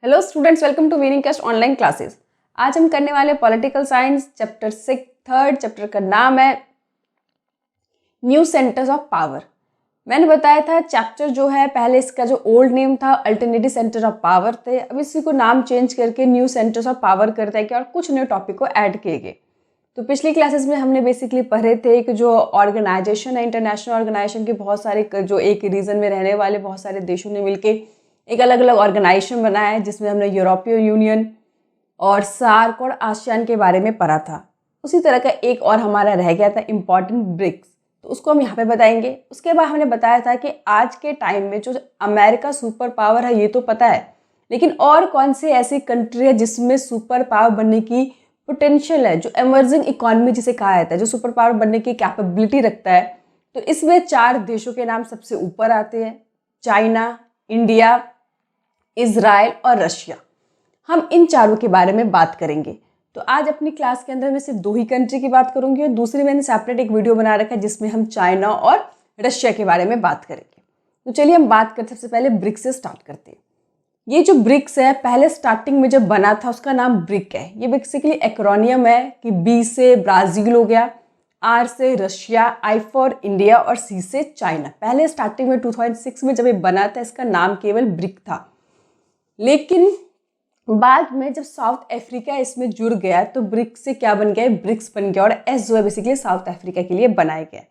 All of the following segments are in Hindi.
Hello students, welcome to winning cast online classes. आज हम करने वाले political science chapter 6 third chapter का नाम है न्यू सेंटर्स ऑफ पावर। मैंने बताया था चैप्टर जो है पहले इसका जो ओल्ड नेम था अल्टरनेटिव सेंटर ऑफ पावर थे, अब इसी को नाम चेंज करके न्यू सेंटर्स ऑफ पावर करता है कि और कुछ न्यू टॉपिक को ऐड किए गए। तो पिछली क्लासेस में हमने बेसिकली पढ़े थे कि जो ऑर्गेनाइजेशन है, इंटरनेशनल ऑर्गेनाइजेशन के बहुत सारे जो एक रीजन में रहने वाले बहुत सारे देशों ने मिलकर एक अलग अलग ऑर्गेनाइजेशन बनाया है, जिसमें हमने यूरोपियन यूनियन और सार्क और आसियान के बारे में पढ़ा था। उसी तरह का एक और हमारा रह गया था इम्पॉर्टेंट ब्रिक्स, तो उसको हम यहाँ पे बताएंगे। उसके बाद हमने बताया था कि आज के टाइम में जो अमेरिका सुपर पावर है ये तो पता है, लेकिन और कौन सी ऐसी कंट्री है जिसमें सुपर पावर बनने की पोटेंशियल है, जो एमर्जिंग इकोनॉमी जिसे कहा जाता है, जो सुपर पावर बनने की कैपेबिलिटी रखता है। तो इसमें 4 देशों के नाम सबसे ऊपर आते हैं, चाइना, इंडिया, इजराइल और रशिया। हम इन चारों के बारे में बात करेंगे। तो आज अपनी क्लास के अंदर मैं सिर्फ 2 ही कंट्री की बात करूंगी और दूसरी मैंने सेपरेट एक वीडियो बना रखा है जिसमें हम चाइना और रशिया के बारे में बात करेंगे। तो चलिए हम बात करते सबसे पहले ब्रिक्स से स्टार्ट करते हैं। ये जो ब्रिक्स है पहले स्टार्टिंग में जब बना था उसका नाम ब्रिक है। ये बेसिकली एक्रोनियम है कि बी से ब्राज़ील हो गया, आर से रशिया, आई फॉर इंडिया और सी से चाइना। पहले स्टार्टिंग में 2006 में जब ये बना था इसका नाम केवल ब्रिक था, लेकिन बाद में जब साउथ अफ्रीका इसमें जुड़ गया तो ब्रिक्स से क्या बन गया, ब्रिक्स बन गया और एस जो है बेसिकली साउथ अफ्रीका के लिए बनाया गया।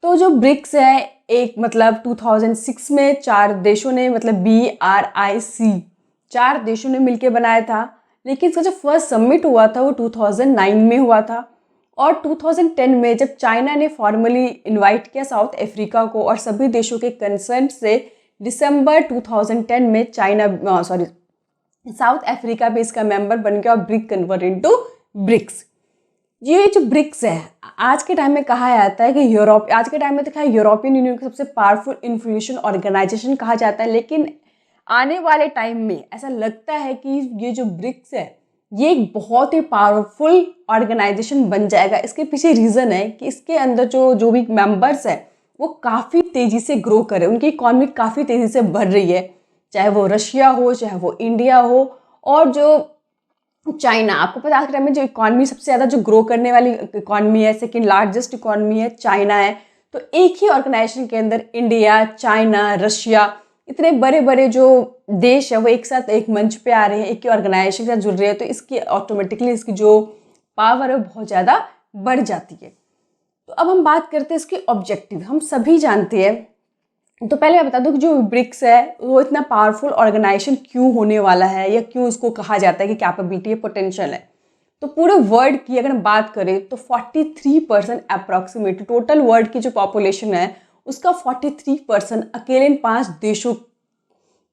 तो जो ब्रिक्स है एक मतलब 2006 में 4 देशों ने मतलब BRIC 4 देशों ने मिलकर बनाया था, लेकिन इसका जो फर्स्ट समिट हुआ था वो 2009 में हुआ था। और 2010 में जब चाइना ने फॉर्मली इनवाइट किया साउथ अफ्रीका को और सभी देशों के कंसेंट से दिसंबर 2010 में साउथ अफ्रीका भी इसका मेंबर बन गया और ब्रिक कन्वर्ट इनटू ब्रिक्स। ये जो ब्रिक्स है आज के टाइम में कहा जाता है कि आज के टाइम में तो यूरोपियन यूनियन को सबसे पावरफुल इन्फ्लुएंशियल ऑर्गेनाइजेशन कहा जाता है, लेकिन आने वाले टाइम में ऐसा लगता है कि ये जो ब्रिक्स है ये एक बहुत ही पावरफुल ऑर्गेनाइजेशन बन जाएगा। इसके पीछे रीज़न है कि इसके अंदर जो भी मेंबर्स है वो काफ़ी तेज़ी से ग्रो करे, उनकी इकॉनमी काफ़ी तेज़ी से बढ़ रही है, चाहे वो रशिया हो, चाहे वो इंडिया हो और जो चाइना। आपको पता है आज के टाइम में जो इकॉनमी सबसे ज़्यादा जो ग्रो करने वाली इकॉनमी है, सेकेंड लार्जेस्ट इकॉनमी है चाइना है। तो एक ही ऑर्गेनाइजेशन के अंदर इंडिया, चाइना, रशिया इतने बड़े बड़े जो देश है वो एक साथ एक मंच पे आ रहे हैं, एक ही ऑर्गेनाइजेशन के साथ जुड़ रहे हैं, तो इसकी ऑटोमेटिकली इसकी जो पावर है वो बहुत ज़्यादा बढ़ जाती है। तो अब हम बात करते हैं इसके ऑब्जेक्टिव। हम सभी जानते हैं, तो पहले मैं बता दूं कि जो ब्रिक्स है वो इतना पावरफुल ऑर्गेनाइजेशन क्यों होने वाला है या क्यों इसको कहा जाता है कि कैपेबिलिटी है, पोटेंशियल है। तो पूरे वर्ल्ड की अगर हम बात करें तो 43% अप्रॉक्सीमेटली टोटल वर्ल्ड की जो पॉपुलेशन है उसका 43% अकेले इन 5 देशों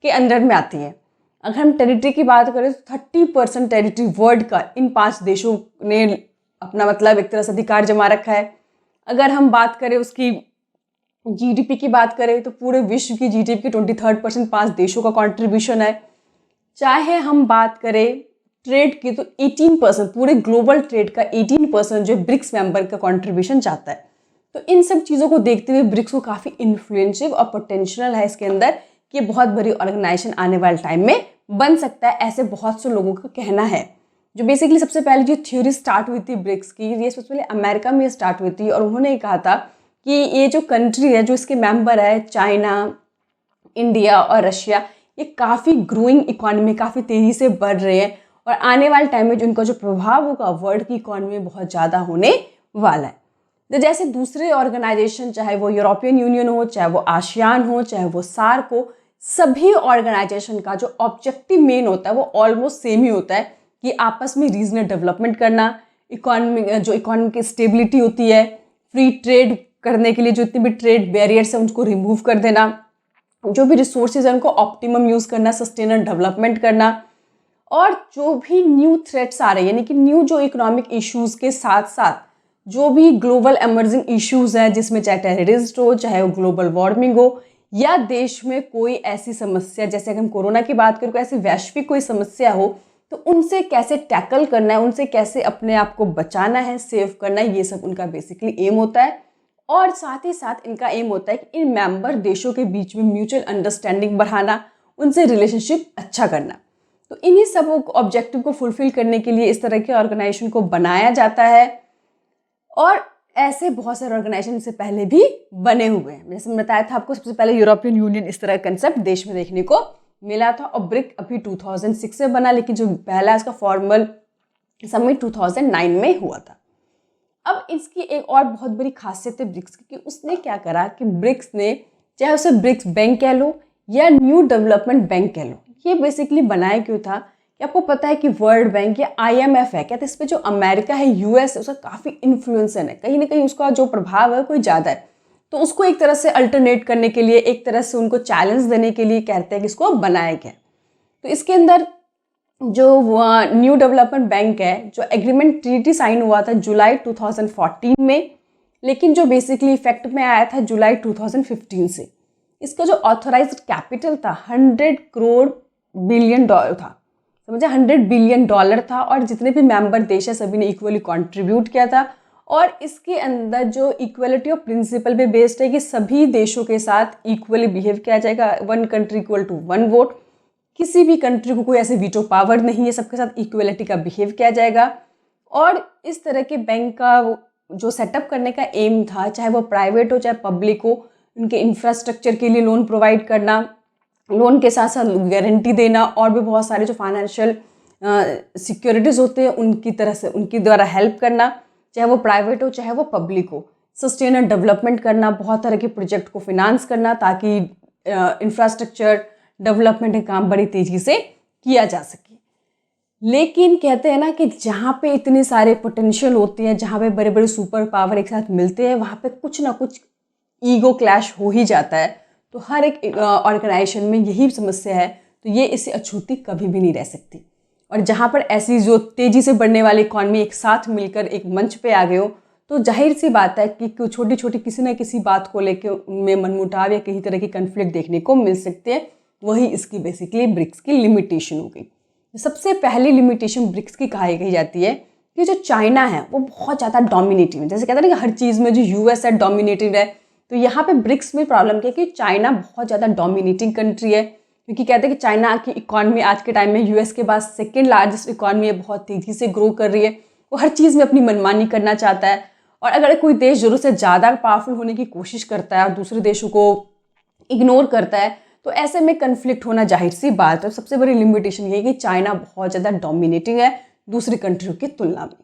के अंडर में आती है। अगर हम टेरिटरी की बात करें तो 30% टेरिटरी वर्ल्ड का इन 5 देशों ने अपना मतलब एक तरह से अधिकार जमा रखा है। अगर हम बात करें उसकी जीडीपी की बात करें तो पूरे विश्व की जीडीपी की 23% 5 देशों का कंट्रीब्यूशन है। चाहे हम बात करें ट्रेड की तो 18% पूरे ग्लोबल ट्रेड का 18% जो ब्रिक्स मेंबर का कंट्रीब्यूशन चाहता है। तो इन सब चीज़ों को देखते हुए ब्रिक्स को काफ़ी इन्फ्लुएंशियल और पोटेंशियल है इसके अंदर कि बहुत बड़ी ऑर्गेनाइजेशन आने वाले टाइम में बन सकता है, ऐसे बहुत से लोगों का कहना है। जो बेसिकली सबसे पहले जो थ्योरी स्टार्ट हुई थी ब्रिक्स की, ये सबसे पहले अमेरिका में स्टार्ट हुई थी और उन्होंने कहा था कि ये जो कंट्री है जो इसके मेंबर है चाइना, इंडिया और रशिया, ये काफ़ी ग्रोइंग इकोनॉमी काफ़ी तेज़ी से बढ़ रहे हैं और आने वाले टाइम में जो उनका जो प्रभाव होगा वर्ल्ड की इकोनॉमी में बहुत ज़्यादा होने वाला है। तो जैसे दूसरे ऑर्गेनाइजेशन चाहे वो यूरोपियन यूनियन हो, चाहे वो आसियान हो, चाहे वो सार्क हो, सभी ऑर्गेनाइजेशन का जो ऑब्जेक्टिव मेन होता है वो ऑलमोस्ट सेम ही होता है कि आपस में रीजनल डेवलपमेंट करना, इकोनॉमी की स्टेबिलिटी होती है, फ्री ट्रेड करने के लिए जो इतने भी ट्रेड बैरियर्स हैं उनको रिमूव कर देना, जो भी रिसोर्सेज हैं उनको ऑप्टिमम यूज़ करना, सस्टेनेबल डेवलपमेंट करना, और जो भी न्यू थ्रेट्स आ रहे हैं यानी कि न्यू जो इकोनॉमिक इश्यूज़ के साथ साथ जो भी ग्लोबल एमर्जिंग इश्यूज़ हैं जिसमें चाहे टेररिस्ट हो, चाहे वो ग्लोबल वार्मिंग हो या देश में कोई ऐसी समस्या जैसे अगर हम कोरोना की बात करें, कोई ऐसी वैश्विक कोई समस्या हो तो उनसे कैसे टैकल करना है, उनसे कैसे अपने आप को बचाना है, सेव करना है, ये सब उनका बेसिकली एम होता है। और साथ ही साथ इनका एम होता है कि इन मेंबर देशों के बीच में म्यूचुअल अंडरस्टैंडिंग बढ़ाना, उनसे रिलेशनशिप अच्छा करना। तो इन्हीं सब ऑब्जेक्टिव को फुलफिल करने के लिए इस तरह के ऑर्गेनाइजेशन को बनाया जाता है। और ऐसे बहुत सारे ऑर्गेनाइजेशन से पहले भी बने हुए हैं। जैसे मैं बताया था आपको, सबसे पहले यूरोपियन यूनियन इस तरह का कंसेप्ट देश में देखने को मिला था, और ब्रिक अभी 2006 में बना, लेकिन जो पहला इसका फॉर्मल समिट 2009 में हुआ था। अब इसकी एक और बहुत बड़ी खासियत है ब्रिक्स की, कि उसने क्या करा कि ब्रिक्स ने, चाहे उसे ब्रिक्स बैंक कह लो या न्यू डेवलपमेंट बैंक कह लो, ये बेसिकली बनाया क्यों था कि आपको पता है कि वर्ल्ड बैंक या IMF है, क्या इस पे जो अमेरिका है, US है, उसका काफ़ी इन्फ्लुएंस है, कहीं ना कहीं उसका जो प्रभाव है कोई ज़्यादा है। तो उसको एक तरह से अल्टरनेट करने के लिए, एक तरह से उनको चैलेंज देने के लिए कहते हैं कि इसको बनाया गया। तो इसके अंदर जो न्यू डेवलपमेंट बैंक है, जो एग्रीमेंट ट्रीटी साइन हुआ था जुलाई 2014 में, लेकिन जो बेसिकली इफेक्ट में आया था जुलाई 2015 से। इसका जो ऑथोराइज्ड कैपिटल था 100 करोड़ बिलियन डॉलर था, समझे, $100 बिलियन था, और जितने भी मेंबर देश है सभी ने इक्वली कंट्रीब्यूट किया था। और इसके अंदर जो इक्वलिटी ऑफ प्रिंसिपल पे बेस्ड है कि सभी देशों के साथ इक्वली बिहेव किया जाएगा, 1 कंट्री इक्वल टू 1 वोट, किसी भी कंट्री को कोई ऐसे वीटो पावर नहीं है, सबके साथ इक्वलिटी का बिहेव किया जाएगा। और इस तरह के बैंक का जो सेटअप करने का एम था, चाहे वो प्राइवेट हो चाहे पब्लिक हो, उनके इंफ्रास्ट्रक्चर के लिए लोन प्रोवाइड करना, लोन के साथ साथ गारंटी देना, और भी बहुत सारे जो फाइनेंशियल सिक्योरिटीज़ होते हैं उनकी तरह से उनकी द्वारा हेल्प करना, चाहे वो प्राइवेट हो चाहे वो पब्लिक हो। सस्टेनेबल डेवलपमेंट करना, बहुत तरह के प्रोजेक्ट को फिनांस करना, ताकि इंफ्रास्ट्रक्चर डेवलपमेंट का काम बड़ी तेज़ी से किया जा सके। लेकिन कहते हैं ना कि जहाँ पे इतने सारे पोटेंशियल होते हैं, जहाँ पे बड़े बड़े सुपर पावर एक साथ मिलते हैं, वहाँ पे कुछ ना कुछ ईगो क्लैश हो ही जाता है। तो हर एक ऑर्गेनाइजेशन में यही समस्या है, तो ये इससे अछूती कभी भी नहीं रह सकती। और जहाँ पर ऐसी जो तेज़ी से बढ़ने वाली इकॉनमी एक साथ मिलकर एक मंच पे आ गए हो, तो जाहिर सी बात है कि छोटी छोटी किसी न किसी बात को लेकर उनमें मनमुटाव या किसी तरह की कन्फ्लिक्ट देखने को मिल सकते हैं। वही इसकी बेसिकली ब्रिक्स की लिमिटेशन हो गई। सबसे पहली लिमिटेशन ब्रिक्स की कही जाती है कि जो चाइना है वो बहुत ज़्यादा डोमिनेटिव है। जैसे कहते हैं ना कि हर चीज़ में जो US है डोमिनेटेड है, तो यहाँ पे ब्रिक्स में प्रॉब्लम क्या है कि चाइना बहुत ज़्यादा डोमिनेटिंग कंट्री है, क्योंकि कहते हैं कि चाइना की इकॉनमी आज के टाइम में US के बाद सेकेंड लार्जेस्ट इकॉनमी है, बहुत तेज़ी से ग्रो कर रही है। वो हर चीज़ में अपनी मनमानी करना चाहता है, और अगर कोई देश ज़रूरत से ज़्यादा पावरफुल होने की कोशिश करता है और दूसरे देशों को इग्नोर करता है, तो ऐसे में कन्फ्लिक्ट होना जाहिर सी बात है। सबसे बड़ी लिमिटेशन ये है कि चाइना बहुत ज़्यादा डोमिनेटिंग है दूसरी कंट्रियों की तुलना में।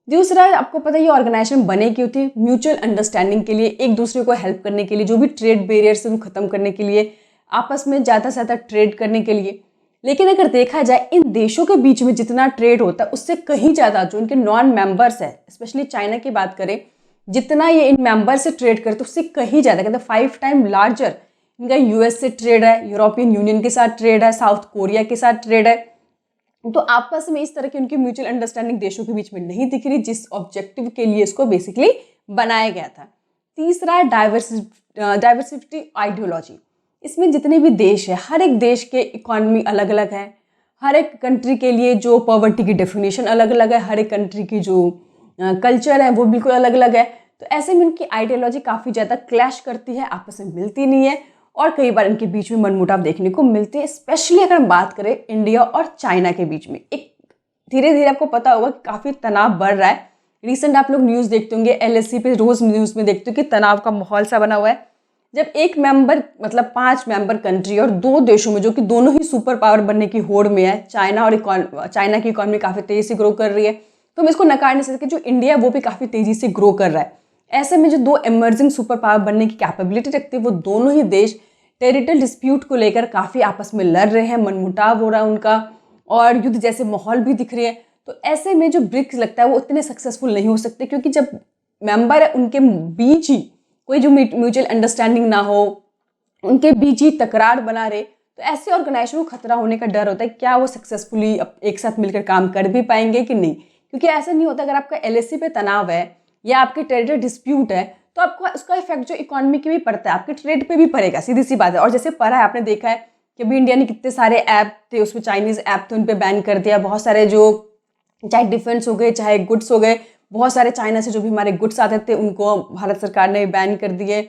दूसरा, आपको पता है ये ऑर्गेनाइजेशन बने क्यों थी? म्यूचुअल अंडरस्टैंडिंग के लिए, एक दूसरे को हेल्प करने के लिए, जो भी ट्रेड बैरियर्स हैं उनको ख़त्म करने के लिए, आपस में ज़्यादा से ज़्यादा ट्रेड करने के लिए। लेकिन अगर देखा जाए इन देशों के बीच में जितना ट्रेड होता है उससे कहीं ज़्यादा जो इनके नॉन मेंबर्स है, स्पेशली चाइना की बात करें, जितना ये इन मेंबर से ट्रेड करते उससे कहीं ज़्यादा, कहते 5 टाइम लार्जर इनका US से ट्रेड है, यूरोपियन यूनियन के साथ ट्रेड है, साउथ कोरिया के साथ ट्रेड है। तो आपस में इस तरह की उनकी म्यूचुअल अंडरस्टैंडिंग देशों के बीच में नहीं दिख रही, जिस ऑब्जेक्टिव के लिए इसको बेसिकली बनाया गया था। तीसरा है डाइवर्सिटी आइडियोलॉजी। इसमें जितने भी देश है, हर एक देश के इकॉनमी अलग अलग है, हर एक कंट्री के लिए जो पॉवर्टी की डेफिनेशन अलग अलग है, हर एक कंट्री की जो कल्चर है वो बिल्कुल अलग अलग है। तो ऐसे में उनकी आइडियोलॉजी काफ़ी ज़्यादा क्लैश करती है, आपस में मिलती नहीं है, और कई बार इनके बीच में मनमुटाव देखने को मिलते हैं। स्पेशली अगर हम बात करें इंडिया और चाइना के बीच में, एक धीरे धीरे आपको पता होगा कि काफ़ी तनाव बढ़ रहा है। रिसेंट आप लोग न्यूज़ देखते होंगे, LSE पे रोज़ न्यूज़ में देखते हो कि तनाव का माहौल सा बना हुआ है। जब एक मेंबर, मतलब 5 मेंबर कंट्री और 2 देशों में जो कि दोनों ही सुपर पावर बनने की होड़ में है, चाइना की इकॉनमी काफ़ी तेज़ी से ग्रो कर रही है, तो हम इसको नकार नहीं सकते। जो इंडिया है वो भी काफ़ी तेज़ी से ग्रो कर रहा है। ऐसे में जो 2 इमर्जिंग सुपर पावर बनने की कैपेबिलिटी रखते हैं, वो दोनों ही देश टेरिटोरियल डिस्प्यूट को लेकर काफ़ी आपस में लड़ रहे हैं, मनमुटाव हो रहा है उनका, और युद्ध जैसे माहौल भी दिख रहे हैं। तो ऐसे में जो ब्रिक्स लगता है वो उतने सक्सेसफुल नहीं हो सकते, क्योंकि जब मेंबर है उनके बीच ही कोई जो म्यूचुअल अंडरस्टैंडिंग ना हो, उनके बीच ही तकरार बना रहे, तो ऐसे ऑर्गेनाइजेशन को खतरा होने का डर होता है। क्या वो सक्सेसफुली एक साथ मिलकर काम कर भी पाएंगे कि नहीं? क्योंकि ऐसा नहीं होता, अगर आपका LSE पे तनाव है या आपके टेरिटोरियल डिस्प्यूट है, तो आपको उसका इफेक्ट जो इकोनॉमी की भी पड़ता है, आपके ट्रेड पे भी पड़ेगा, सीधी सी बात है। और जैसे पढ़ा है, आपने देखा है कि अभी इंडिया ने कितने सारे ऐप थे, उसमें चाइनीज़ ऐप थे, उन पर बैन कर दिया। बहुत सारे जो चाहे डिफेंस हो गए चाहे गुड्स हो गए, बहुत सारे चाइना से जो भी हमारे गुड्स आते थे उनको भारत सरकार ने बैन कर दिए।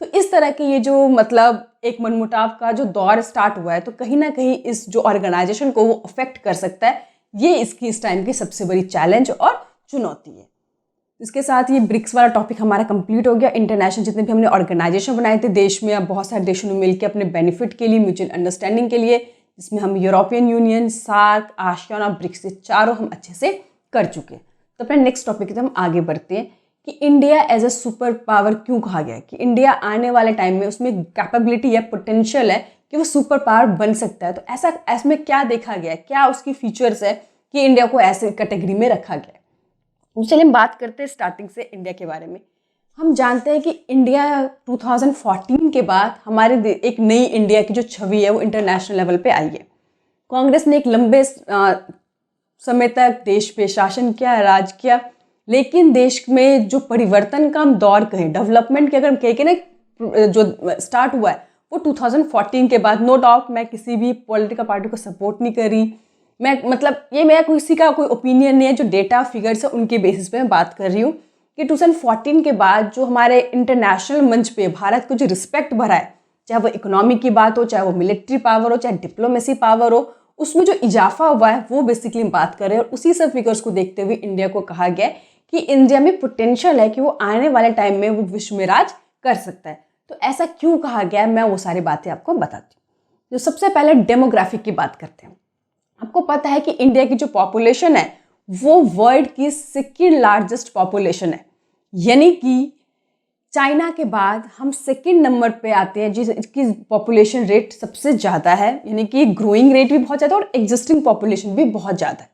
तो इस तरह के ये जो मतलब एक मनमुटाव का जो दौर स्टार्ट हुआ है, तो कहीं ना कहीं इस जो ऑर्गेनाइजेशन को वो अफेक्ट कर सकता है। ये इसकी इस टाइम की सबसे बड़ी चैलेंज और चुनौती है। इसके साथ ये ब्रिक्स वाला टॉपिक हमारा कंप्लीट हो गया। इंटरनेशनल जितने भी हमने ऑर्गेनाइजेशन बनाए थे देश में, अब बहुत सारे देशों ने मिलकर अपने बेनिफिट के लिए, म्यूचुअल अंडरस्टैंडिंग के लिए, जिसमें हम यूरोपियन यूनियन, सार्क, आसियान और ब्रिक्स, ये चारों हम अच्छे से कर चुके हैं। तो अपने नेक्स्ट टॉपिक की तरफ हम आगे बढ़ते हैं कि India as a super power क्यों कहा गया है, कि इंडिया आने वाले टाइम में उसमें कैपेबिलिटी या पोटेंशियल है कि वो सुपर पावर बन सकता है। तो ऐसा इसमें क्या देखा गया है, क्या उसकी फीचर्स है कि इंडिया को ऐसे कैटेगरी में रखा गया है। तो चलिए हम बात करते हैं स्टार्टिंग से इंडिया के बारे में। हम जानते हैं कि इंडिया 2014 के बाद हमारे एक नई इंडिया की जो छवि है वो इंटरनेशनल लेवल पे आई है। कांग्रेस ने एक लंबे समय तक देश पे शासन किया, राज किया, लेकिन देश में जो परिवर्तन का हम दौर कहें, डेवलपमेंट के अगर हम कहें ना जो स्टार्ट हुआ है वो 2014 के बाद। नो डाउट मैं किसी भी पॉलिटिकल पार्टी को सपोर्ट नहीं कर रही, मैं मतलब ये मैं किसी का कोई ओपिनियन नहीं है, जो डेटा फिगर्स है उनके बेसिस पे मैं बात कर रही हूँ कि 2014 के बाद जो हमारे इंटरनेशनल मंच पे भारत को जो रिस्पेक्ट भरा है, चाहे वो इकोनॉमी की बात हो, चाहे वो मिलिट्री पावर हो, चाहे डिप्लोमेसी पावर हो, उसमें जो इजाफा हुआ है वो बेसिकली हम बात कर रहे हैं। और उसी सब फिगर्स को देखते हुए इंडिया को कहा गया है कि इंडिया में पोटेंशियल है कि वो आने वाले टाइम में वो विश्व में राज कर सकता है। तो ऐसा क्यों कहा गया है, मैं वो सारी बातें आपको बताती हूँ। तो सबसे पहले डेमोग्राफिक की बात करते हैं। आपको पता है कि इंडिया की जो पॉपुलेशन है वो वर्ल्ड की सेकेंड लार्जेस्ट पॉपुलेशन है, यानी कि चाइना के बाद हम सेकेंड नंबर पे आते हैं जिसकी पॉपुलेशन रेट सबसे ज़्यादा है, यानी कि ग्रोइंग रेट भी बहुत ज़्यादा और एग्जिस्टिंग पॉपुलेशन भी बहुत ज़्यादा है।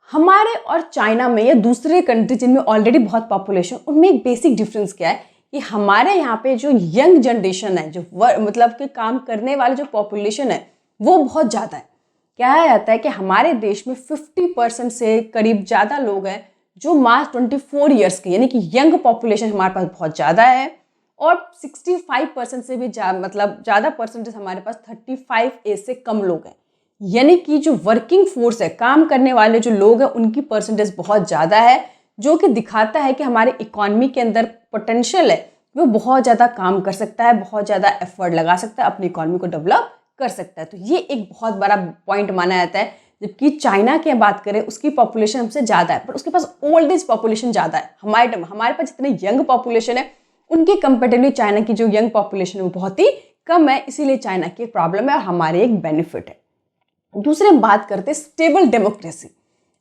हमारे और चाइना में या दूसरे कंट्री जिनमें ऑलरेडी बहुत पॉपुलेशन, उनमें एक बेसिक डिफरेंस क्या है कि हमारे यहाँ पे जो यंग जनरेशन है, जो मतलब कि काम करने वाले जो पॉपुलेशन है वो बहुत ज़्यादा है। क्या जाता है कि हमारे देश में 50% से करीब ज़्यादा लोग हैं जो मार्च 24 ईयर्स के, यानी कि यंग पॉपुलेशन हमारे पास बहुत ज़्यादा है। और 65% से भी मतलब ज़्यादा परसेंटेज हमारे पास 35 एज से कम लोग हैं, यानी कि जो वर्किंग फोर्स है, काम करने वाले जो लोग हैं, उनकी परसेंटेज बहुत ज़्यादा है, जो कि दिखाता है कि हमारे इकॉनमी के अंदर पोटेंशियल है, वो बहुत ज़्यादा काम कर सकता है, बहुत ज़्यादा एफर्ट लगा सकता है, अपनी इकॉनमी को डेवलप कर सकता है। तो ये एक बहुत बड़ा पॉइंट माना जाता है। जबकि चाइना की बात करें, उसकी पॉपुलेशन हमसे ज़्यादा है, पर उसके पास ओल्ड एज पॉपुलेशन ज़्यादा है। हमारे पास जितने यंग पॉपुलेशन है उनके कंपेरेटिवली चाइना की जो यंग पॉपुलेशन है वो बहुत ही कम है, इसीलिए चाइना की एक प्रॉब्लम है और हमारे एक बेनिफिट है। दूसरे हम बात करते हैं स्टेबल डेमोक्रेसी।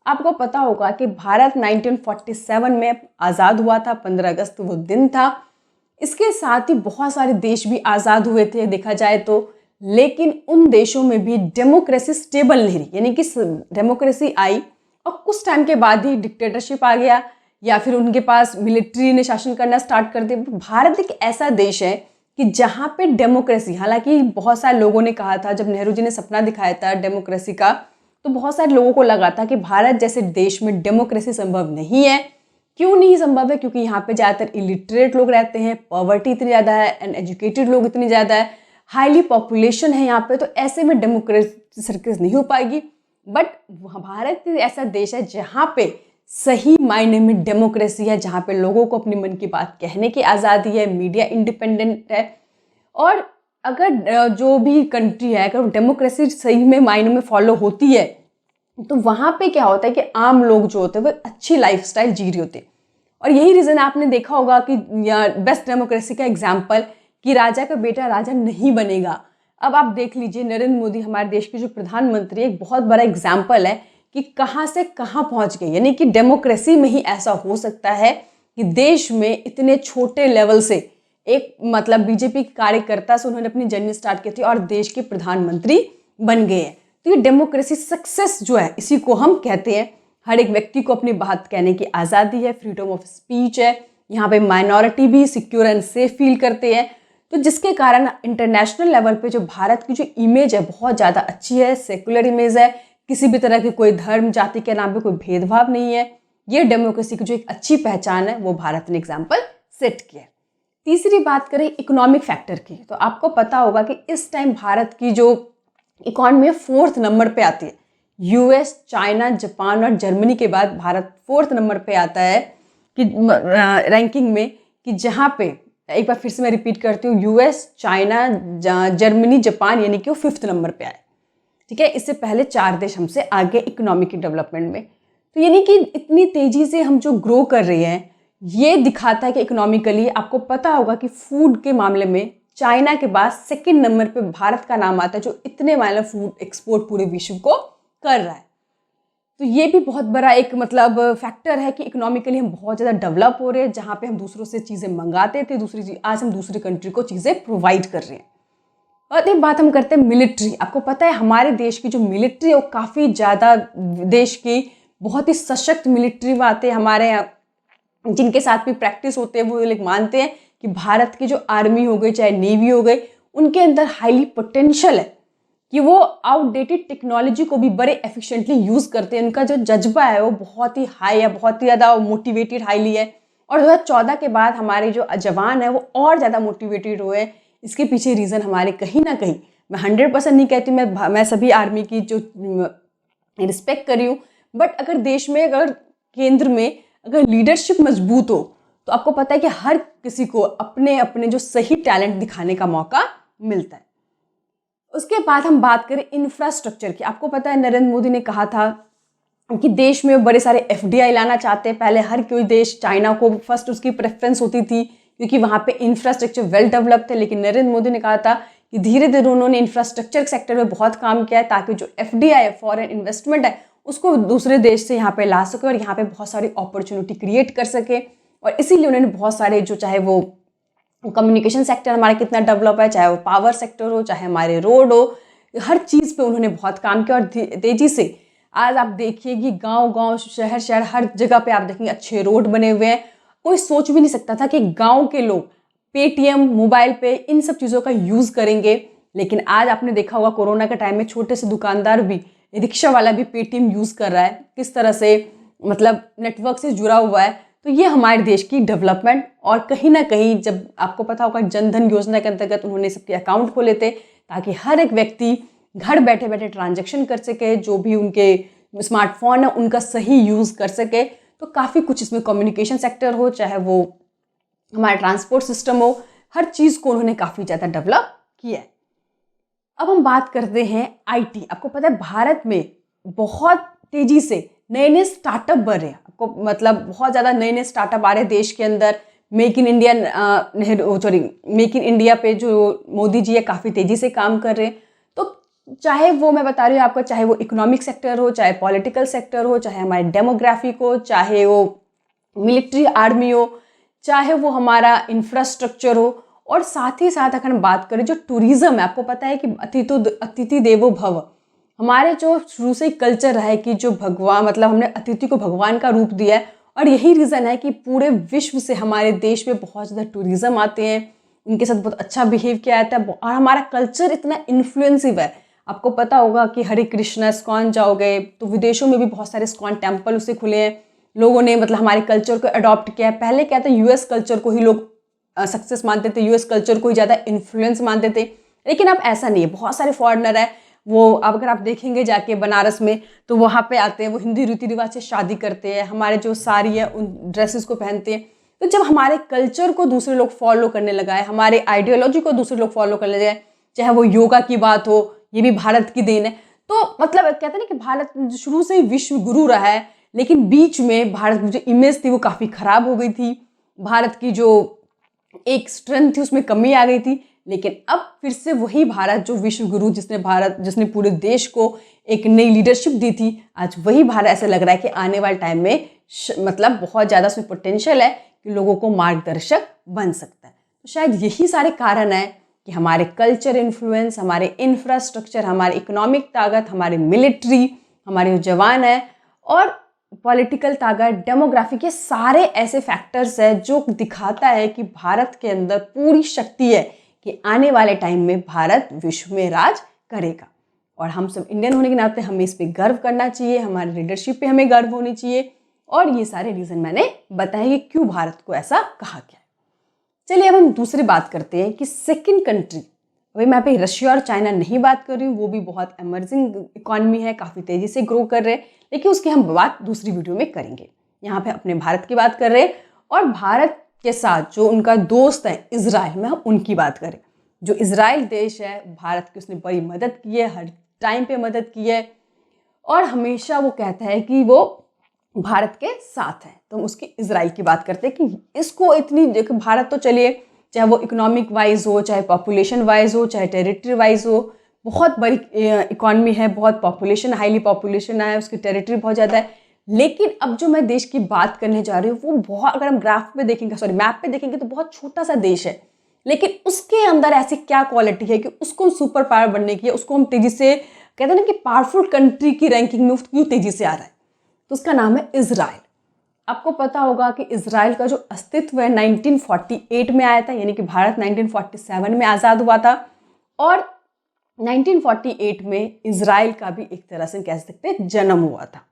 आपको पता होगा कि भारत 1947 में आज़ाद हुआ था, 15 अगस्त वो दिन था। इसके साथ ही बहुत सारे देश भी आज़ाद हुए थे देखा जाए तो, लेकिन उन देशों में भी डेमोक्रेसी स्टेबल नहीं रही, यानी कि डेमोक्रेसी आई और कुछ टाइम के बाद ही डिक्टेटरशिप आ गया या फिर उनके पास मिलिट्री ने शासन करना स्टार्ट कर दिया। भारत एक ऐसा देश है कि जहाँ पे डेमोक्रेसी, हालांकि बहुत सारे लोगों ने कहा था, जब नेहरू जी ने सपना दिखाया था डेमोक्रेसी का, तो बहुत सारे लोगों को लगा था कि भारत जैसे देश में डेमोक्रेसी संभव नहीं है। क्यों नहीं संभव है? क्योंकि यहाँ पे ज़्यादातर इलिटरेट लोग रहते हैं, पॉवर्टी इतनी ज़्यादा है, अनएजुकेटेड लोग इतनी ज़्यादा है, हाईली पॉपुलेशन है यहाँ पे, तो ऐसे में डेमोक्रेसी सक्सेस नहीं हो पाएगी। बट भारत ऐसा देश है जहाँ पे सही मायने में डेमोक्रेसी है, जहाँ पे लोगों को अपनी मन की बात कहने की आज़ादी है, मीडिया इंडिपेंडेंट है। और अगर जो भी कंट्री है अगर डेमोक्रेसी सही में मायने में फॉलो होती है तो वहाँ पे क्या होता है कि आम लोग जो होते हैं वो अच्छी लाइफस्टाइल जी रहे होते हैं। और यही रीज़न आपने देखा होगा कि बेस्ट डेमोक्रेसी का एग्जाम्पल कि राजा का बेटा राजा नहीं बनेगा। अब आप देख लीजिए, नरेंद्र मोदी हमारे देश के जो प्रधानमंत्री, एक बहुत बड़ा एग्जाम्पल है कि कहाँ से कहाँ पहुँच गए। यानी कि डेमोक्रेसी में ही ऐसा हो सकता है कि देश में इतने छोटे लेवल से एक मतलब बीजेपी के कार्यकर्ता से उन्होंने अपनी जर्नी स्टार्ट की थी और देश के प्रधानमंत्री बन गए हैं। तो ये डेमोक्रेसी सक्सेस जो है इसी को हम कहते हैं। हर एक व्यक्ति को अपनी बात कहने की आज़ादी है, फ्रीडम ऑफ स्पीच है, यहाँ पे माइनॉरिटी भी सिक्योर एंड सेफ फील करते हैं। तो जिसके कारण इंटरनेशनल लेवल पे जो भारत की जो इमेज है बहुत ज़्यादा अच्छी है, सेकुलर इमेज है, किसी भी तरह के कोई धर्म जाति के नाम पे कोई भेदभाव नहीं है। ये डेमोक्रेसी की जो एक अच्छी पहचान है वो भारत ने एग्जाम्पल सेट किया। तीसरी बात करें इकोनॉमिक फैक्टर की, तो आपको पता होगा कि इस टाइम भारत की जो इकॉनमी 4th नंबर पे आती है। यूएस, चाइना, जापान और जर्मनी के बाद भारत 4th नंबर पे आता है कि रैंकिंग में, कि जहाँ पे एक बार फिर से मैं रिपीट करती हूँ, यूएस, चाइना, जर्मनी, जापान, यानी कि वो 5th नंबर पे आए। ठीक है, इससे पहले 4 देश हमसे आगे इकोनॉमिक डेवलपमेंट में। तो यानी कि इतनी तेजी से हम जो ग्रो कर रहे हैं, ये दिखाता है कि इकोनॉमिकली आपको पता होगा कि फूड के मामले में चाइना के बाद 2nd नंबर पे भारत का नाम आता है, जो इतने वाला फूड एक्सपोर्ट पूरे विश्व को कर रहा है। तो ये भी बहुत बड़ा एक मतलब फैक्टर है कि इकोनॉमिकली हम बहुत ज़्यादा डेवलप हो रहे हैं, जहाँ पे हम दूसरों से चीज़ें मंगाते थे, आज हम दूसरी कंट्री को चीज़ें प्रोवाइड कर रहे हैं। और एक बात हम करते हैं मिलिट्री। आपको पता है हमारे देश की जो मिलिट्री है वो काफ़ी ज़्यादा देश की बहुत ही सशक्त मिलिट्री आते हैं हमारे यहाँ, जिनके साथ भी प्रैक्टिस होते हैं। वो लोग मानते हैं कि भारत की जो आर्मी हो गई, चाहे नेवी हो गई, उनके अंदर हाईली पोटेंशियल है कि वो आउटडेटेड टेक्नोलॉजी को भी बड़े एफिशिएंटली यूज़ करते हैं। उनका जो जज्बा है वो बहुत ही हाई है, बहुत ही ज़्यादा मोटिवेटेड हाईली है। और 2014 के बाद हमारे जो जवान है वो और ज़्यादा मोटिवेटेड हुए। इसके पीछे रीज़न हमारे कहीं ना कहीं, मैं 100% नहीं कहती, मैं सभी आर्मी की जो रिस्पेक्ट कर रही हूँ, बट अगर देश में, अगर केंद्र में अगर लीडरशिप मजबूत हो, तो आपको पता है कि हर किसी को अपने अपने जो सही टैलेंट दिखाने का मौका मिलता है। उसके बाद हम बात करें इंफ्रास्ट्रक्चर की। आपको पता है नरेंद्र मोदी ने कहा था कि देश में बड़े सारे FDI लाना चाहते हैं। पहले हर कोई देश चाइना को फर्स्ट उसकी प्रेफरेंस होती थी क्योंकि वहाँ पे इंफ्रास्ट्रक्चर वेल डेवलप थे, लेकिन नरेंद्र मोदी ने कहा था कि धीरे धीरे उन्होंने इंफ्रास्ट्रक्चर सेक्टर में बहुत काम किया है ताकि जो FDI फॉरेन इन्वेस्टमेंट है उसको दूसरे देश से यहाँ पे ला सके और यहाँ पे बहुत सारी अपॉर्चुनिटी क्रिएट कर सके। और इसीलिए उन्होंने बहुत सारे जो, चाहे वो कम्युनिकेशन सेक्टर हमारा कितना डेवलप है, चाहे वो पावर सेक्टर हो, चाहे हमारे रोड हो, हर चीज़ पे उन्होंने बहुत काम किया। और तेजी से आज आप देखिए कि गांव-गांव, शहर-शहर, हर जगह पे आप देखेंगे अच्छे रोड बने हुए हैं। कोई सोच भी नहीं सकता था कि गांव के लोग पेटीएम, मोबाइल पे, इन सब चीज़ों का यूज़ करेंगे। लेकिन आज आपने देखा होगा कोरोना के टाइम में छोटे से दुकानदार भी, रिक्शा वाला भी पेटीएम यूज़ कर रहा है, किस तरह से मतलब नेटवर्क से जुड़ा हुआ है। तो ये हमारे देश की डेवलपमेंट। और कहीं ना कहीं जब आपको पता होगा जनधन योजना के अंतर्गत उन्होंने सबके अकाउंट खोले थे ताकि हर एक व्यक्ति घर बैठे बैठे ट्रांजैक्शन कर सके, जो भी उनके स्मार्टफोन है उनका सही यूज़ कर सके। तो काफ़ी कुछ इसमें कम्युनिकेशन सेक्टर हो, चाहे वो हमारा ट्रांसपोर्ट सिस्टम हो, हर चीज़ को उन्होंने काफ़ी ज़्यादा डेवलप किया है। अब हम बात करते हैं IT। आपको पता है भारत में बहुत तेज़ी से नए नए स्टार्टअप बढ़ रहे हैं। आपको मतलब बहुत ज़्यादा नए नए स्टार्टअप आ रहे हैं देश के अंदर। मेक इन इंडिया पे जो मोदी जी है काफ़ी तेज़ी से काम कर रहे हैं। तो चाहे वो, मैं बता रही हूँ आपको, चाहे वो इकोनॉमिक सेक्टर हो, चाहे पॉलिटिकल सेक्टर हो, चाहे हमारे डेमोग्राफिक हो, चाहे वो मिलिट्री आर्मी हो, चाहे वो हमारा इंफ्रास्ट्रक्चर हो, और साथ ही साथ अगर हम बात करें जो टूरिज़्म है। आपको पता है कि अतिथि देवो भव, हमारे जो शुरू से ही कल्चर रहा है कि जो भगवान, मतलब हमने अतिथि को भगवान का रूप दिया है। और यही रीज़न है कि पूरे विश्व से हमारे देश में बहुत ज़्यादा टूरिज़्म आते हैं, उनके साथ बहुत अच्छा बिहेव किया जाता है। और हमारा कल्चर इतना इन्फ्लुएंसिव है। आपको पता होगा कि हरे कृष्णा इस्कॉन जाओगे तो विदेशों में भी बहुत सारे इस्कॉन टेम्पल उसे खुले हैं। लोगों ने मतलब हमारे कल्चर को अडॉप्ट किया है। पहले क्या था, US कल्चर को ही लोग सक्सेस मानते थे, US कल्चर को ही ज़्यादा इन्फ्लुएंस मानते थे। लेकिन अब ऐसा नहीं है। बहुत सारे फॉरेनर है, वो अब अगर आप देखेंगे जाके बनारस में, तो वहाँ पे आते हैं, वो हिंदी रीति रिवाज से शादी करते हैं, हमारे जो साड़ी है उन ड्रेसेस को पहनते हैं। तो जब हमारे कल्चर को दूसरे लोग फॉलो करने लगा है, हमारे आइडियोलॉजी को दूसरे लोग फॉलो करने लगे, चाहे वो योगा की बात हो, ये भी भारत की देन है। तो मतलब कहते हैं ना कि भारत शुरू से ही विश्व गुरु रहा है, लेकिन बीच में भारत की जो इमेज थी वो काफ़ी ख़राब हो गई थी। भारत की जो एक स्ट्रेंथ थी उसमें कमी आ गई थी। लेकिन अब फिर से वही भारत जो विश्व गुरु, जिसने पूरे देश को एक नई लीडरशिप दी थी, आज वही भारत ऐसा लग रहा है कि आने वाले टाइम में मतलब बहुत ज़्यादा उसमें पोटेंशियल है कि लोगों को मार्गदर्शक बन सकता है। तो शायद यही सारे कारण है कि हमारे कल्चर इन्फ्लुएंस, हमारे इंफ्रास्ट्रक्चर, हमारी इकोनॉमिक ताकत, हमारे मिलिट्री, हमारे जो जवान है, और पॉलिटिकल ताकत, डेमोग्राफी के सारे ऐसे फैक्टर्स है जो दिखाता है कि भारत के अंदर पूरी शक्ति है कि आने वाले टाइम में भारत विश्व में राज करेगा। और हम सब इंडियन होने के नाते हमें इस पे गर्व करना चाहिए, हमारी लीडरशिप पे हमें गर्व होनी चाहिए। और ये सारे रीज़न मैंने बताए कि क्यों भारत को ऐसा कहा गया। चलिए अब हम दूसरी बात करते हैं कि सेकंड कंट्री। अभी मैं यहाँ पे रशिया और चाइना नहीं बात कर रही हूँ, वो भी बहुत एमर्जिंग इकॉनमी है, काफ़ी तेज़ी से ग्रो कर रहे हैं, लेकिन उसकी हम बात दूसरी वीडियो में करेंगे। यहाँ पे अपने भारत की बात कर रहे हैं। और भारत के साथ जो उनका दोस्त है इजराइल में, हम उनकी बात करें। जो इजराइल देश है, भारत की उसने बड़ी मदद की है, हर टाइम पे मदद की है और हमेशा वो कहता है कि वो भारत के साथ है। तो हम उसकी इजराइल की बात करते हैं कि इसको इतनी, देखो भारत तो चलिए चाहे वो इकोनॉमिक वाइज हो, चाहे पॉपुलेशन वाइज हो, चाहे टेरिटरी वाइज हो, बहुत बड़ी इकॉनमी है, बहुत पॉपुलेशन, हाईली पॉपुलेशन है, उसकी टेरिटरी बहुत ज़्यादा है। लेकिन अब जो मैं देश की बात करने जा रही हूँ वो बहुत, अगर हम ग्राफ पे देखेंगे, सॉरी मैप पे देखेंगे तो बहुत छोटा सा देश है, लेकिन उसके अंदर ऐसी क्या क्वालिटी है कि उसको सुपर पावर बनने की है, उसको हम तेजी से कहते हैं ना कि पावरफुल कंट्री की रैंकिंग में क्यों तेजी से आ रहा है, तो उसका नाम है इजराइल। आपको पता होगा कि इजराइल का जो अस्तित्व है 1948 में आया था, यानी कि भारत 1947 में आज़ाद हुआ था और 1948 में इजराइल का भी एक तरह से कह सकते हैं जन्म हुआ था।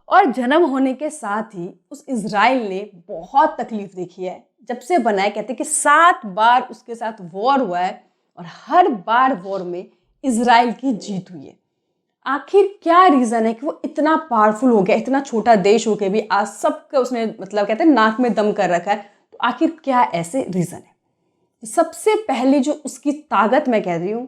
और जन्म होने के साथ ही उस इजराइल ने बहुत तकलीफ देखी है जब से बना है। कहते हैं कि 7 बार उसके साथ वॉर हुआ है और हर बार वॉर में इजराइल की जीत हुई है। आखिर क्या रीज़न है कि वो इतना पावरफुल हो गया, इतना छोटा देश हो के भी आज सबके उसने मतलब कहते हैं नाक में दम कर रखा है। तो आखिर क्या ऐसे रीज़न है? सबसे पहले जो उसकी ताकत मैं कह रही हूँ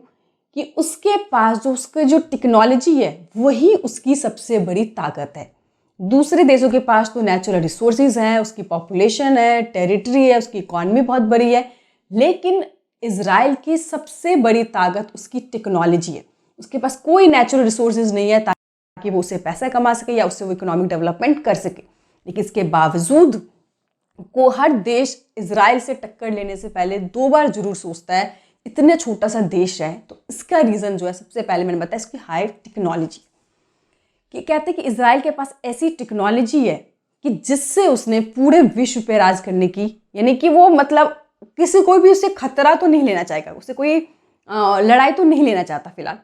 कि उसके पास जो उसकी जो टेक्नोलॉजी है वही उसकी सबसे बड़ी ताकत है। दूसरे देशों के पास तो नेचुरल रिसोर्सेज हैं, उसकी पॉपुलेशन है, टेरिटरी है, उसकी इकॉनमी बहुत बड़ी है, लेकिन इजराइल की सबसे बड़ी ताकत उसकी टेक्नोलॉजी है। उसके पास कोई नेचुरल रिसोर्सेज नहीं है ताकि वो उससे पैसा कमा सके या उससे वो इकोनॉमिक डेवलपमेंट कर सके, लेकिन इसके बावजूद को हर देश इजराइल से टक्कर लेने से पहले 2 बार जरूर सोचता है। इतने छोटा सा देश है तो इसका रीज़न जो है सबसे पहले मैंने बताया इसकी हाई टेक्नोलॉजी। कि कहते हैं कि इजराइल के पास ऐसी टेक्नोलॉजी है कि जिससे उसने पूरे विश्व पे राज करने की, यानी कि वो मतलब किसी कोई भी उससे खतरा तो नहीं लेना चाहेगा, उससे कोई लड़ाई तो नहीं लेना चाहता फिलहाल।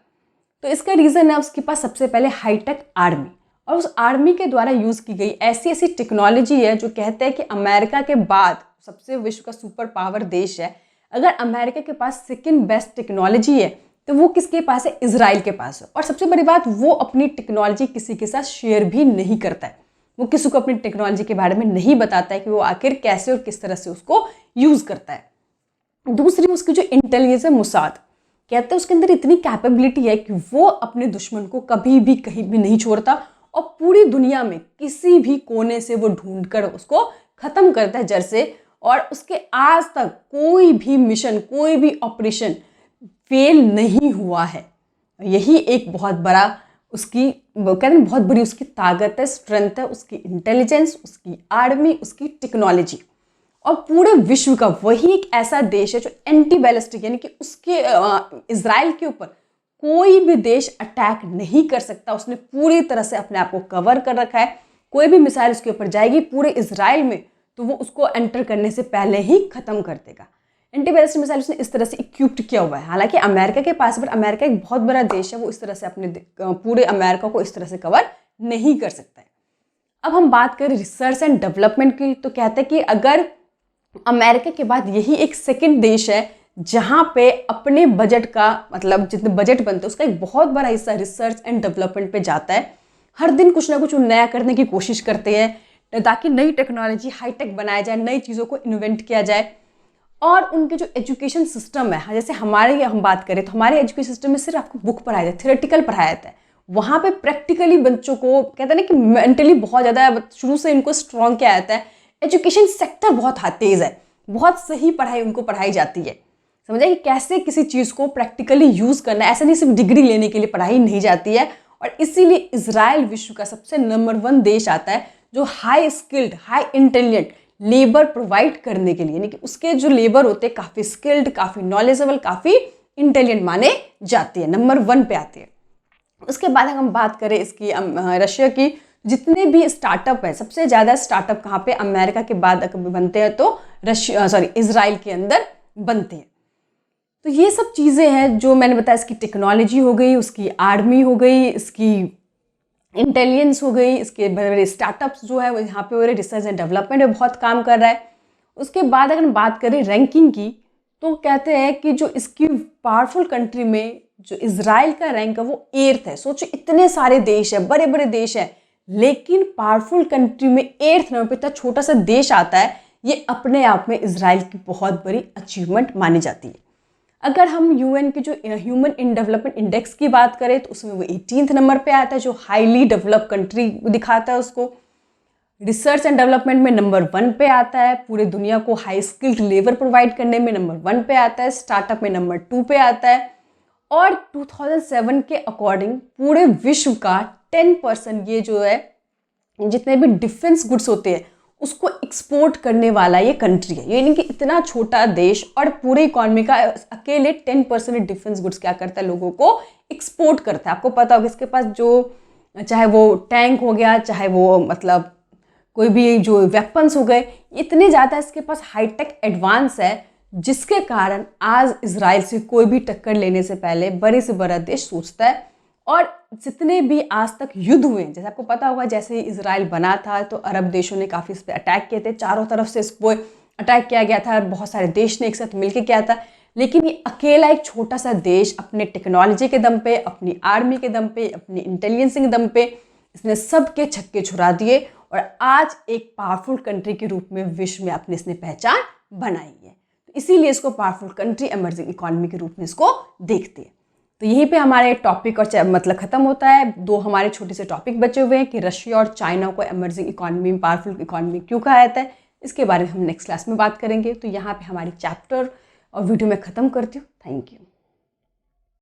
तो इसका रीज़न है उसके पास सबसे पहले हाईटेक आर्मी, और उस आर्मी के द्वारा यूज़ की गई ऐसी ऐसी टेक्नोलॉजी है जो कहते हैं कि अमेरिका के बाद सबसे विश्व का सुपर पावर देश है। अगर अमेरिका के पास सेकंड बेस्ट टेक्नोलॉजी है तो वो किसके पास है? इजराइल के पास है। और सबसे बड़ी बात, वो अपनी टेक्नोलॉजी किसी के साथ शेयर भी नहीं करता है। वो किसी को अपनी टेक्नोलॉजी के बारे में नहीं बताता है कि वो आखिर कैसे और किस तरह से उसको यूज़ करता है। दूसरी उसकी जो इंटेलिजेंस है, मुसाद, कहते हैं उसके अंदर इतनी कैपेबिलिटी है कि वो अपने दुश्मन को कभी भी कहीं भी नहीं छोड़ता और पूरी दुनिया में किसी भी कोने से वो ढूंढ कर उसको ख़त्म करता है जड़ से। और उसके आज तक कोई भी मिशन, कोई भी ऑपरेशन फेल नहीं हुआ है। यही एक बहुत बड़ा उसकी कहते हैं बहुत बड़ी उसकी ताकत है, स्ट्रेंथ है, उसकी इंटेलिजेंस, उसकी आर्मी, उसकी टेक्नोलॉजी। और पूरे विश्व का वही एक ऐसा देश है जो एंटी बैलिस्टिक, यानी कि उसके इजराइल के ऊपर कोई भी देश अटैक नहीं कर सकता। उसने पूरी तरह से अपने आप को कवर कर रखा है। कोई भी मिसाइल उसके ऊपर जाएगी पूरे इजराइल में तो वो उसको एंटर करने से पहले ही खत्म कर देगा। एंटी बैलिस्टिक मिसाइल उसने इस तरह से इक्विप्ड किया हुआ है। हालांकि अमेरिका के पास, पर अमेरिका एक बहुत बड़ा देश है, वो इस तरह से अपने पूरे अमेरिका को इस तरह से कवर नहीं कर सकता है। अब हम बात करें रिसर्च एंड डेवलपमेंट की, तो कहते हैं कि अगर अमेरिका के बाद यही एक सेकंड देश है जहां पे अपने बजट का मतलब जितने बजट बनते हैं उसका एक बहुत बड़ा हिस्सा रिसर्च एंड डेवलपमेंट पे जाता है। हर दिन कुछ ना कुछ नया करने की कोशिश करते हैं ताकि नई टेक्नोलॉजी हाईटेक बनाया जाए, नई चीज़ों को इन्वेंट किया जाए। और उनके जो एजुकेशन सिस्टम है, जैसे हमारे हम बात करें तो हमारे एजुकेशन सिस्टम में सिर्फ आपको बुक पढ़ाया जाता है, थियोरेटिकल पढ़ाया जाता है। वहाँ पे प्रैक्टिकली बच्चों को कहते हैं ना कि मेंटली बहुत ज़्यादा शुरू से इनको स्ट्रॉन्ग किया जाता है। एजुकेशन सेक्टर बहुत तेज़ है, बहुत सही पढ़ाई उनको पढ़ाई जाती है। समझा कि कैसे किसी चीज़ को प्रैक्टिकली यूज़ करना है, ऐसा नहीं सिर्फ डिग्री लेने के लिए पढ़ाई नहीं जाती है। और इसीलिए इजराइल विश्व का सबसे नंबर 1 देश आता है जो high skilled, high intelligent labour provide करने के लिए, यानी कि उसके जो लेबर होते हैं काफ़ी स्किल्ड, काफ़ी नॉलेजेबल, काफ़ी इंटेलिजेंट माने जाती है, नंबर 1 पे आती है। उसके बाद हम बात करें इसकी रशिया की, जितने भी स्टार्टअप है, सबसे ज़्यादा स्टार्टअप कहाँ पे अमेरिका के बाद बनते हैं तो इजराइल के अंदर बनते हैं। तो ये सब चीज़ें हैं जो मैंने बताया। इसकी टेक्नोलॉजी हो गई, उसकी आर्मी हो गई, इसकी इंटेलिजेंस हो गई, इसके बड़े बड़े स्टार्टअप्स जो है वो यहाँ पे हो रहे, रिसर्च एंड डेवलपमेंट में बहुत काम कर रहा है। उसके बाद अगर हम बात करें रैंकिंग की तो कहते हैं कि जो इसकी पावरफुल कंट्री में जो इजराइल का रैंक है वो 8th है। सोचो इतने सारे देश है, बड़े बड़े देश हैं, लेकिन पावरफुल कंट्री में 8th नंबर पे इतना छोटा सा देश आता है। ये अपने आप में इजराइल की बहुत बड़ी अचीवमेंट मानी जाती है। अगर हम यूएन के जो ह्यूमन इन डेवलपमेंट इंडेक्स की बात करें तो उसमें वो 18th नंबर पे आता है, जो हाईली डेवलप कंट्री दिखाता है उसको। रिसर्च एंड डेवलपमेंट में नंबर 1 पे आता है, पूरे दुनिया को हाई स्किल्ड लेबर प्रोवाइड करने में नंबर 1 पे आता है, स्टार्टअप में नंबर 2 पे आता है। और 2007 के अकॉर्डिंग पूरे विश्व का 10% ये जो है जितने भी डिफेंस गुड्स होते हैं उसको एक्सपोर्ट करने वाला ये कंट्री है। यानी कि इतना छोटा देश और पूरे इकोनॉमी का अकेले 10% डिफेंस गुड्स क्या करता है, लोगों को एक्सपोर्ट करता है। आपको पता होगा इसके पास जो चाहे वो टैंक हो गया, चाहे वो मतलब कोई भी जो वेपन्स हो गए, इतने ज़्यादा इसके पास हाईटेक एडवांस है, जिसके कारण आज इजराइल से कोई भी टक्कर लेने से पहले बड़े से बड़ा देश सोचता है। और जितने भी आज तक युद्ध हुए, जैसे आपको पता होगा जैसे ही इजराइल बना था तो अरब देशों ने काफ़ी इस पर अटैक किए थे, चारों तरफ से इसको अटैक किया गया था, बहुत सारे देश ने एक साथ मिलकर किया था। लेकिन ये अकेला एक छोटा सा देश अपने टेक्नोलॉजी के दम पे, अपनी आर्मी के दम पे, अपनी इंटेलिजेंस के दम पे इसने सबके छक्के छुड़ा दिए और आज एक पावरफुल कंट्री के रूप में विश्व में अपनी इसने पहचान बनाई है। तो इसीलिए इसको पावरफुल कंट्री, एमर्जिंग इकोनॉमी के रूप में इसको देखते हैं। तो यहीं पे हमारे टॉपिक और मतलब ख़त्म होता है। 2 हमारे छोटे से टॉपिक बचे हुए हैं कि रशिया और चाइना को एमर्जिंग इकोनॉमी में, पावरफुल इकोनॉमी क्यों कहा जाता है। इसके बारे में हम नेक्स्ट क्लास में बात करेंगे। तो यहाँ पे हमारी चैप्टर और वीडियो में ख़त्म करती हूँ। Thank you.